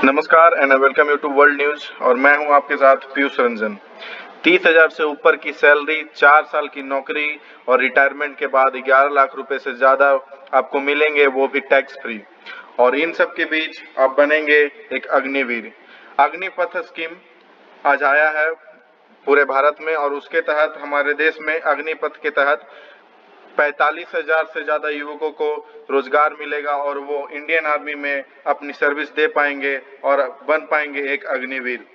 नमस्कार and welcome you to world news और मैं हूं आपके साथ पीयूष रंजन। 30,000 से ऊपर की सैलरी, 4 साल की नौकरी और रिटायरमेंट के बाद 11 लाख रुपए से ज्यादा आपको मिलेंगे, वो भी टैक्स फ्री। और इन सब के बीच आप बनेंगे एक अग्निवीर। अग्निपथ स्कीम आज आया है पूरे भारत में और उसके तहत हमारे देश में अग्निपथ के तहत 45,000 से ज्यादा युवकों को रोजगार मिलेगा और वो इंडियन आर्मी में अपनी सर्विस दे पाएंगे और बन पाएंगे एक अग्निवीर।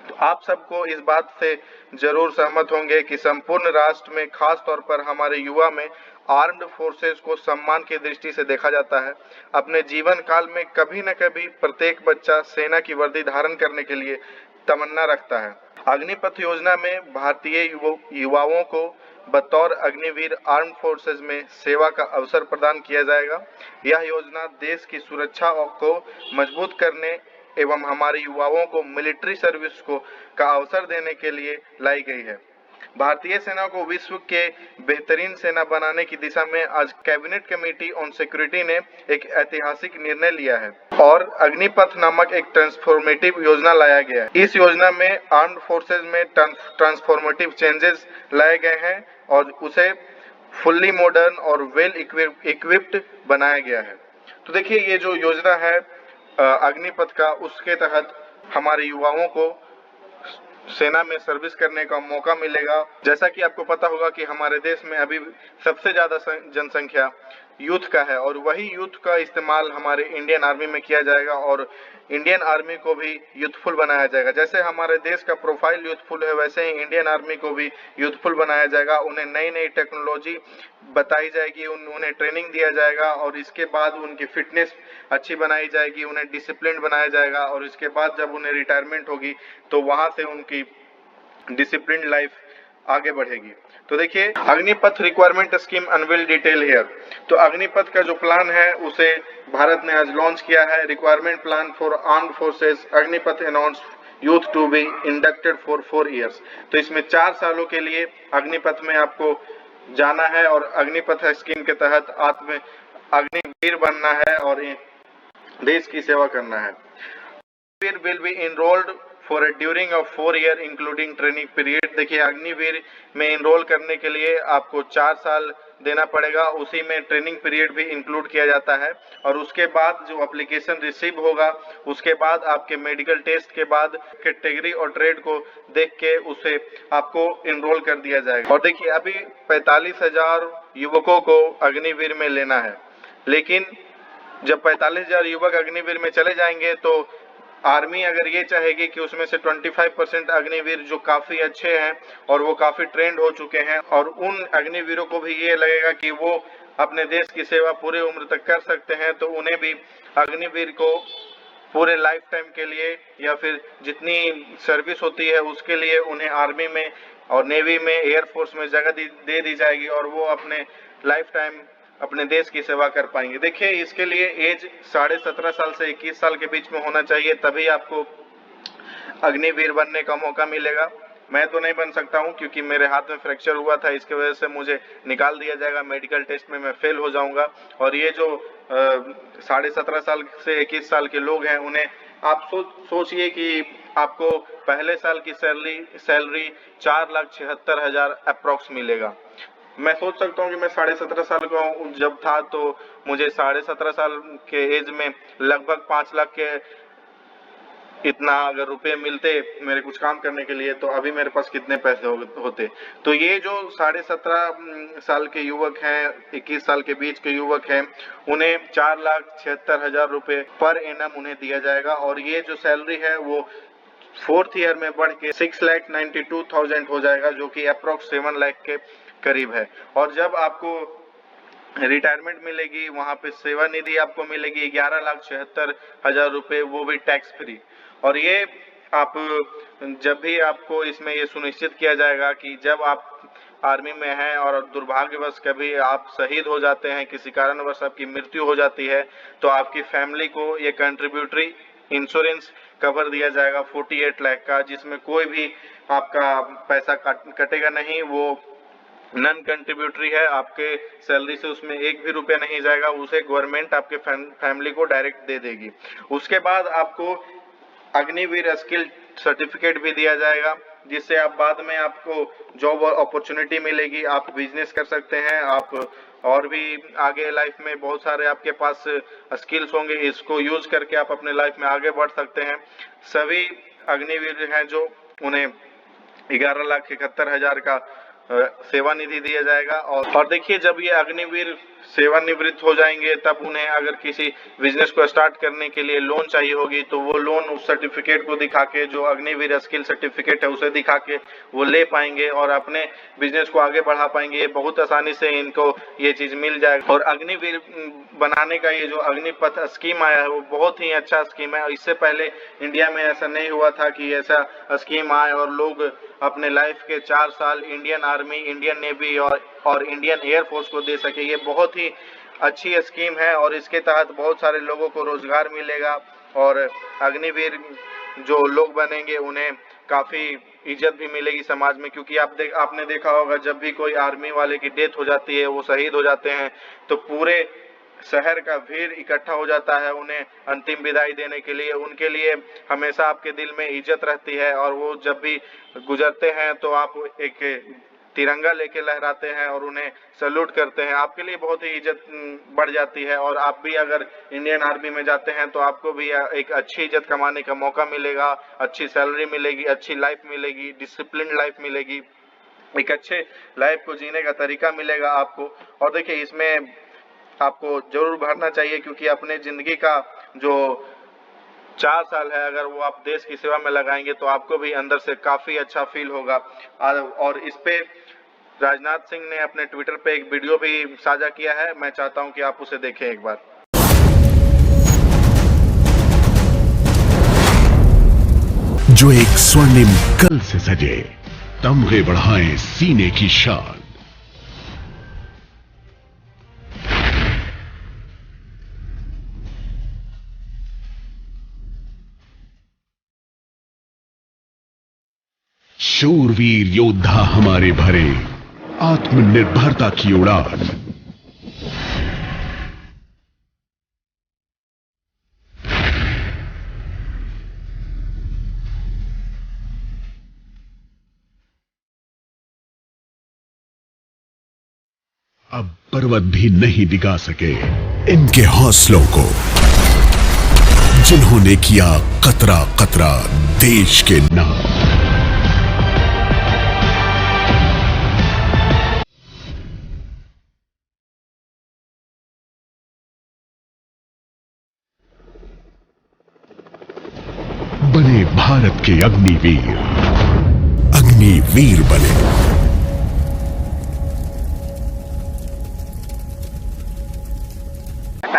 तो आप सबको इस बात से जरूर सहमत होंगे कि संपूर्ण राष्ट्र में, खास तौर पर हमारे युवा में, आर्म्ड फोर्सेस को सम्मान की दृष्टि से देखा जाता है। अपने जीवन काल में कभी न कभी प्रत्येक बच्चा सेना की वर्दी धारण करने के लिए तमन्ना रखता है। अग्निपथ योजना में भारतीय युवाओं को बतौर अग्निवीर आर्म्ड फोर्सेस में सेवा का अवसर प्रदान किया जाएगा। यह योजना देश की सुरक्षा को मजबूत करने एवं हमारे युवाओं को मिलिट्री सर्विस का अवसर देने के लिए लाई गई है। भारतीय सेना को विश्व के बेहतरीन सेना बनाने की दिशा में आज कैबिनेट कमेटी ऑन सिक्योरिटी ने एक ऐतिहासिक निर्णय लिया है और अग्निपथ नामक एक ट्रांसफॉर्मेटिव योजना लाया गया है। इस योजना में आर्म्ड फोर्सेज में ट्रांसफॉर्मेटिव चेंजेस लाए गए हैं और उसे फुल्ली मॉडर्न और वेल इक्विप्ड बनाया गया है। तो देखिए, ये जो योजना है अग्निपथ का, उसके तहत हमारे युवाओं को सेना में सर्विस करने का मौका मिलेगा। जैसा कि आपको पता होगा कि हमारे देश में अभी सबसे ज्यादा जनसंख्या यूथ का है और वही यूथ का इस्तेमाल हमारे इंडियन आर्मी में किया जाएगा और इंडियन आर्मी को भी यूथफुल बनाया जाएगा। जैसे हमारे देश का प्रोफाइल यूथफुल है, वैसे ही इंडियन आर्मी को भी यूथफुल बनाया जाएगा। उन्हें नई नई टेक्नोलॉजी बताई जाएगी, उन्हें ट्रेनिंग दिया जाएगा और इसके बाद उनकी फिटनेस अच्छी बनाई जाएगी, उन्हें डिसिप्लिन बनाया जाएगा और इसके बाद जब उन्हें रिटायरमेंट होगी तो वहां से उनकी डिसिप्लिन लाइफ आगे बढ़ेगी। तो देखिए, Agnipath requirement scheme unveil detail here. तो अग्निपथ का जो प्लान है उसे भारत ने आज लॉन्च किया है। Requirement plan for armed forces Agnipath announce youth to be inducted for 4 years. तो इसमें 4 सालों के लिए अग्निपथ में आपको जाना है और अग्निपथ स्कीम के तहत अग्निवीर बनना है और देश की सेवा करना है। Agniveer will be enrolled for during a 4 year including training period. देखिए, अग्निवीर में इनरोल करने के लिए आपको 4 साल देना पड़ेगा, उसी में ट्रेनिंग पीरियड भी इंक्लूड किया जाता है और उसके बाद जो एप्लीकेशन रिसीव होगा, उसके बाद आपके मेडिकल टेस्ट के बाद कैटेगरी और ट्रेड को देख के उसे आपको इनरोल कर दिया जाएगा। और देखिए, अभी 45,000 युवकों को अग्निवीर में लेना है, लेकिन जब 45,000 युवक अग्निवीर में चले जाएंगे तो आर्मी अगर ये चाहेगी कि उसमें से 25% अग्निवीर जो काफी अच्छे हैं और वो काफी ट्रेंड हो चुके हैं और उन अग्निवीरों को भी ये लगेगा कि वो अपने देश की सेवा पूरी उम्र तक कर सकते हैं, तो उन्हें भी अग्निवीर को पूरे लाइफ टाइम के लिए या फिर जितनी सर्विस होती है उसके लिए उन्हें आर्मी में और नेवी में, एयरफोर्स में जगह दे दी जाएगी और वो अपने लाइफ टाइम अपने देश की सेवा कर पाएंगे। देखिए, इसके लिए एज 17.5 साल से 21 साल के बीच में होना चाहिए, तभी आपको अग्निवीर बनने का मौका मिलेगा। मैं तो नहीं बन सकता हूं क्योंकि मेरे हाथ में फ्रैक्चर हुआ था, इसकी वजह से मुझे निकाल दिया जाएगा, मेडिकल टेस्ट में मैं फेल हो जाऊंगा। और ये जो 17.5 साल से 21 साल के लोग हैं, उन्हें आप सोचिए कि आपको पहले साल की सैलरी 4,76,000 अप्रोक्स मिलेगा। मैं सोच सकता हूँ कि मैं 17.5 साल का जब था तो मुझे 17.5 साल के एज में लगभग 5 लाख के इतना अगर रुपए मिलते मेरे कुछ काम करने के लिए, तो अभी मेरे पास कितने पैसे होते। तो ये जो 17.5 साल के युवक हैं, 21 साल के बीच के युवक हैं, उन्हें 4,76,000 रुपए पर एनम उन्हें दिया जाएगा और ये जो सैलरी है वो 4th ईयर में बढ़ के 6,92,000 हो जाएगा, जो कि अप्रोक्स 7 लाख के करीब है। और जब आपको रिटायरमेंट मिलेगी, वहां पे सेवा निधि आपको मिलेगी 11,76,000 रुपए, वो भी टैक्स फ्री। और ये आप जब भी आपको इसमें ये सुनिश्चित किया जाएगा कि जब आप आर्मी में हैं और दुर्भाग्यवश कभी आप शहीद हो जाते हैं, किसी कारणवश आपकी मृत्यु हो जाती है, तो आपकी फैमिली को ये कंट्रीब्यूटरी इंश्योरेंस कवर दिया जाएगा 48 लाख का, जिसमें कोई भी आपका पैसा कटेगा नहीं। वो नॉन कंट्रीब्यूटरी है, आपके सैलरी से उसमें एक भी रुपया नहीं जाएगा, उसे गवर्नमेंट आपके फैमिली को डायरेक्ट दे देगी। उसके बाद आपको अग्निवीर स्किल सर्टिफिकेट भी दिया जाएगा, जिससे आप बाद में आपको जॉब अपॉर्चुनिटी मिलेगी, आप बिजनेस कर सकते हैं, आप और भी आगे लाइफ में बहुत सारे आपके पास स्किल्स होंगे, इसको यूज करके आप अपने लाइफ में आगे बढ़ सकते हैं। सभी अग्निवीर हैं जो उन्हें 11,71,000 का सेवानिधि दिया जाएगा। और देखिए, जब ये अग्निवीर सेवानिवृत्त हो जाएंगे तब उन्हें अगर किसी बिजनेस को स्टार्ट करने के लिए लोन चाहिए होगी तो वो लोन उस सर्टिफिकेट को दिखा के, जो अग्निवीर स्किल सर्टिफिकेट है उसे दिखा के वो ले पाएंगे और अपने बिजनेस को आगे बढ़ा पाएंगे। ये बहुत आसानी से इनको ये चीज मिल जाएगा। और अग्निवीर बनाने का ये जो अग्निपथ स्कीम आया है वो बहुत ही अच्छा स्कीम है। इससे पहले इंडिया में ऐसा नहीं हुआ था कि ऐसा स्कीम आए और लोग अपने लाइफ के 4 साल इंडियन आर्मी, इंडियन नेवी और इंडियन एयरफोर्स को दे सके। ये बहुत ही अच्छी स्कीम है और इसके तहत बहुत सारे लोगों को रोजगार मिलेगा और अग्निवीर जो लोग बनेंगे उन्हें काफी इज्जत भी मिलेगी समाज में। क्योंकि आपने देखा होगा, जब भी कोई आर्मी वाले की डेथ हो जाती है, वो शहीद हो जाते हैं, तो पूरे शहर का भीड़ इकट्ठा हो जाता है उन्हें अंतिम विदाई देने के लिए। उनके लिए हमेशा आपके दिल में इज्जत रहती है और वो जब भी गुजरते हैं तो आप एक तिरंगा लेके लहराते हैं और उन्हें सैल्यूट करते हैं। आपके लिए बहुत ही इज्जत बढ़ जाती है। और आप भी अगर इंडियन आर्मी में जाते हैं तो आपको भी एक अच्छी इज्जत कमाने का मौका मिलेगा, अच्छी सैलरी मिलेगी, अच्छी लाइफ मिलेगी, डिसिप्लिन लाइफ मिलेगी, एक अच्छे लाइफ को जीने का तरीका मिलेगा आपको। और देखिए, इसमें आपको जरूर भरना चाहिए, क्योंकि अपने जिंदगी का जो 4 साल है अगर वो आप देश की सेवा में लगाएंगे तो आपको भी अंदर से काफी अच्छा फील होगा। और इस पे राजनाथ सिंह ने अपने ट्विटर पे एक वीडियो भी साझा किया है, मैं चाहता हूं कि आप उसे देखें एक बार। जो एक स्वर्णिम कल से सजे, तमगे बढ़ाएं सीने की शान। शूरवीर योद्धा हमारे भरे, आत्मनिर्भरता की उड़ान। अब पर्वत भी नहीं दिखा सके इनके हौसलों को, जिन्होंने किया कतरा कतरा देश के नाम। बने भारत के अग्निवीर, अग्निवीर बने।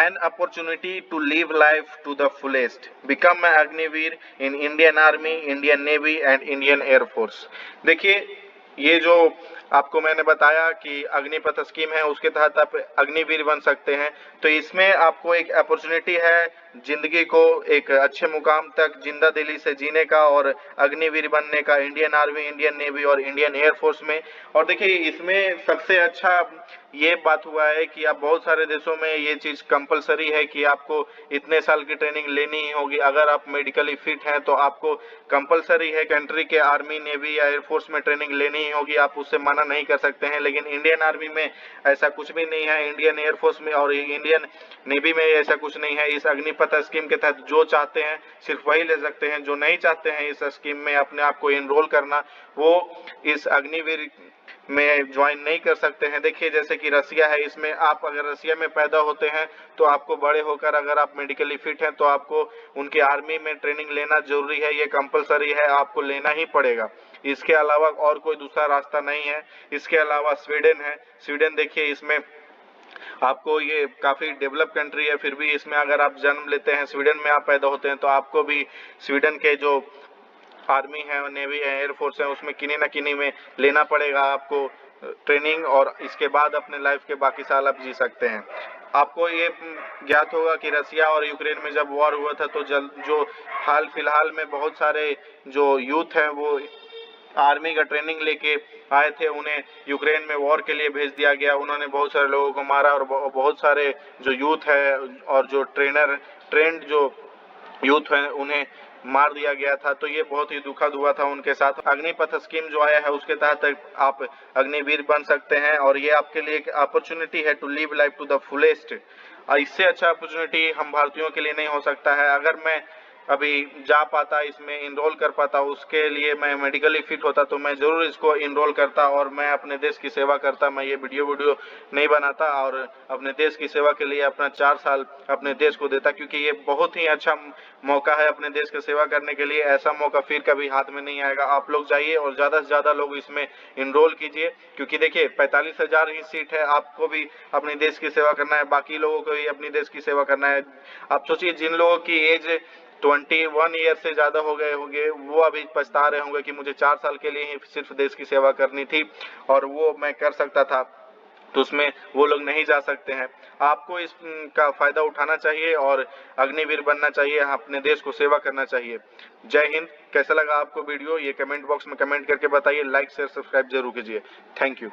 An opportunity to live life to the fullest. Become an Agniveer in Indian Army, Indian Navy and Indian Air Force. देखिए, ये जो आपको मैंने बताया कि अग्निपथ स्कीम है, उसके तहत आप अग्निवीर बन सकते हैं। तो इसमें आपको एक अपॉर्चुनिटी है जिंदगी को एक अच्छे मुकाम तक जिंदा दिली से जीने का और अग्निवीर बनने का, इंडियन आर्मी, इंडियन नेवी और इंडियन एयरफोर्स में। और देखिए, इसमें सबसे अच्छा ये बात हुआ है कि अब बहुत सारे देशों में ये चीज कंपलसरी है कि आपको इतने साल की ट्रेनिंग लेनी ही होगी। अगर आप मेडिकली फिट हैं तो आपको कंपलसरी है कंट्री के आर्मी, नेवी या एयरफोर्स में ट्रेनिंग लेनी ही होगी, आप उससे मना नहीं कर सकते हैं। लेकिन इंडियन आर्मी में ऐसा कुछ भी नहीं है, इंडियन एयरफोर्स में और इंडियन नेवी में ऐसा कुछ नहीं है। इस अग्निपथ स्कीम के तहत जो चाहते हैं सिर्फ वही ले सकते हैं। जो नहीं चाहते हैं इस स्कीम में अपने आप को एनरोल करना, वो इस अग्निवीर में ज्वाइन नहीं कर सकते हैं। देखिए, जैसे कि रसिया है, इसमें आप अगर रसिया में पैदा होते हैं तो आपको बड़े होकर अगर आप मेडिकली फिट हैं तो आपको उनके आर्मी में ट्रेनिंग लेना जरूरी है, ये कंपलसरी है, आपको लेना ही पड़ेगा। इसके अलावा और कोई दूसरा रास्ता नहीं है। इसके अलावा स्वीडन है। स्वीडन देखिए, इसमें आपको, ये काफी डेवलप कंट्री है, फिर भी इसमें अगर आप जन्म लेते हैं, स्वीडन में आप पैदा होते हैं, तो आपको भी स्वीडन के जो आर्मी है, नेवी है, एयरफोर्स है, उसमें किन्हीं ना किन्हीं में लेना पड़ेगा आपको ट्रेनिंग। और इसके बाद अपने लाइफ के बाकी साल आप जी सकते हैं। आपको ये ज्ञात होगा कि रसिया और यूक्रेन में जब वॉर हुआ था तो जो हाल फिलहाल में बहुत सारे जो यूथ हैं वो आर्मी का ट्रेनिंग लेके आए थे, उन्हें यूक्रेन में वॉर के लिए भेज दिया गया। उन्होंने बहुत सारे लोगों को मारा और बहुत सारे जो यूथ है और जो ट्रेंड जो यूथ है उन्हें मार दिया गया था। तो ये बहुत ही दुखद हुआ था उनके साथ। अग्निपथ स्कीम जो आया है उसके तहत आप अग्निवीर बन सकते हैं और ये आपके लिए एक अपॉर्चुनिटी है to live life to the fullest. इससे अच्छा अपॉर्चुनिटी हम भारतीयों के लिए नहीं हो सकता है। अगर मैं अभी जा पाता, इसमें इनरोल कर पाता, उसके लिए मैं मेडिकली फिट होता तो मैं जरूर इसको इनरोल करता और मैं अपने देश की सेवा करता। मैं ये वीडियो नहीं बनाता और अपने देश की सेवा के लिए अपना 4 साल अपने देश को देता, क्योंकि ये बहुत ही अच्छा मौका है अपने देश की सेवा करने के लिए। ऐसा मौका फिर कभी हाथ में नहीं आएगा। आप लोग जाइए और ज़्यादा से ज़्यादा लोग इसमें इनरोल कीजिए, क्योंकि देखिए 45,000 ही सीट है। आपको भी अपने देश की सेवा करना है, बाकी लोगों को भी अपने देश की सेवा करना है। आप सोचिए, जिन लोगों की एज 21 ईयर से ज्यादा हो गए होंगे वो अभी पछता रहे होंगे कि मुझे 4 साल के लिए ही सिर्फ देश की सेवा करनी थी और वो मैं कर सकता था, तो उसमें वो लोग नहीं जा सकते हैं। आपको इसका फायदा उठाना चाहिए और अग्निवीर बनना चाहिए, अपने देश को सेवा करना चाहिए। जय हिंद। कैसा लगा आपको वीडियो ये कमेंट बॉक्स में कमेंट करके बताइए। लाइक शेयर सब्सक्राइब जरूर कीजिए। Thank you.